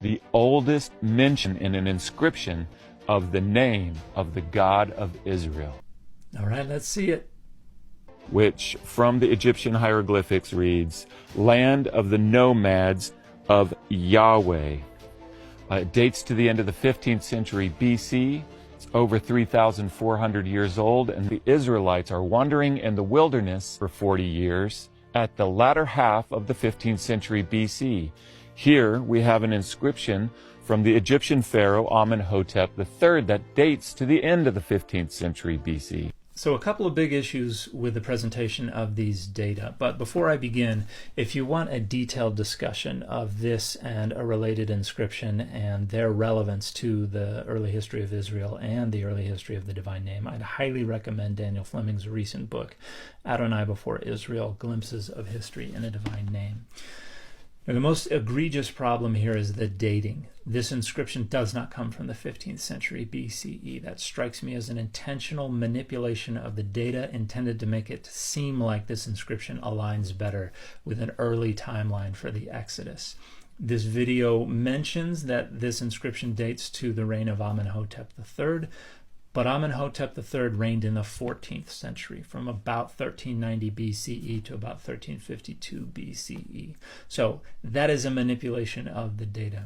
the oldest mention in an inscription of the name of the God of Israel. All right, let's see it. Which from the Egyptian hieroglyphics reads, Land of the Nomads of Yahweh. It dates to the end of the 15th century BC. It's over 3,400 years old, and the Israelites are wandering in the wilderness for 40 years at the latter half of the 15th century BC. Here we have an inscription from the Egyptian pharaoh Amenhotep III that dates to the end of the 15th century BC. So a couple of big issues with the presentation of these data. But before I begin, if you want a detailed discussion of this and a related inscription and their relevance to the early history of Israel and the early history of the divine name, I'd highly recommend Daniel Fleming's recent book, Adonai Before Israel, Glimpses of History in a Divine Name. Now, the most egregious problem here is the dating. This inscription does not come from the 15th century BCE. That strikes me as an intentional manipulation of the data intended to make it seem like this inscription aligns better with an early timeline for the Exodus. This video mentions that this inscription dates to the reign of Amenhotep III, but Amenhotep III reigned in the 14th century, from about 1390 BCE to about 1352 BCE. So that is a manipulation of the data.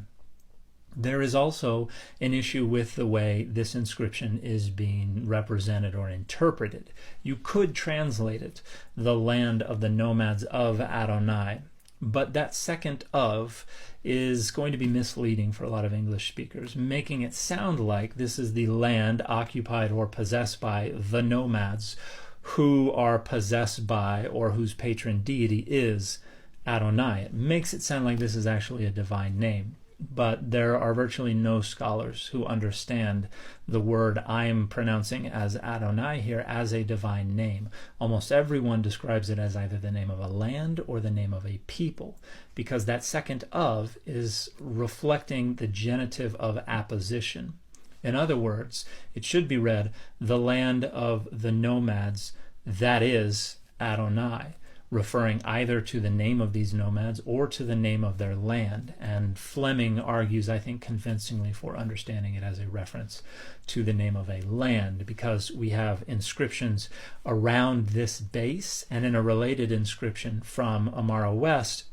There is also an issue with the way this inscription is being represented or interpreted. You could translate it, the land of the nomads of Adonai, but that second of is going to be misleading for a lot of English speakers, making it sound like this is the land occupied or possessed by the nomads who are possessed by or whose patron deity is Adonai. It makes it sound like this is actually a divine name. But there are virtually no scholars who understand the word I'm pronouncing as Adonai here as a divine name. Almost everyone describes it as either the name of a land or the name of a people, because that second of is reflecting the genitive of apposition. In other words, it should be read, the land of the nomads, that is Adonai, referring either to the name of these nomads or to the name of their land. And Fleming argues, I think convincingly, for understanding it as a reference to the name of a land, because we have inscriptions around this base and in a related inscription from Amara West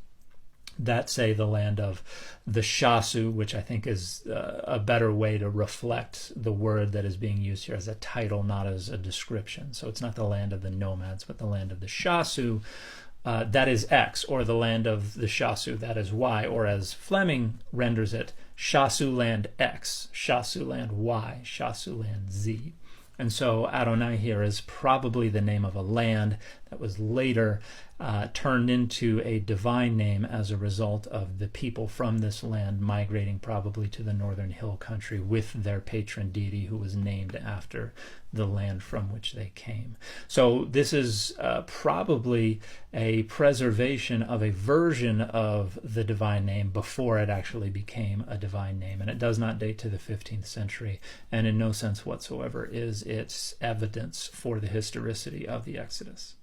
that say the land of the Shasu, which I think is a better way to reflect the word that is being used here as a title, not as a description. So it's not the land of the nomads, but the land of the Shasu, that is X, or the land of the Shasu, that is Y, or as Fleming renders it, Shasu land X, Shasu land Y, Shasu land Z. And so Adonai here is probably the name of a land that was later turned into a divine name as a result of the people from this land migrating probably to the northern hill country with their patron deity who was named after the land from which they came. So this is probably a preservation of a version of the divine name before it actually became a divine name. And it does not date to the 15th century, and in no sense whatsoever is its evidence for the historicity of the Exodus.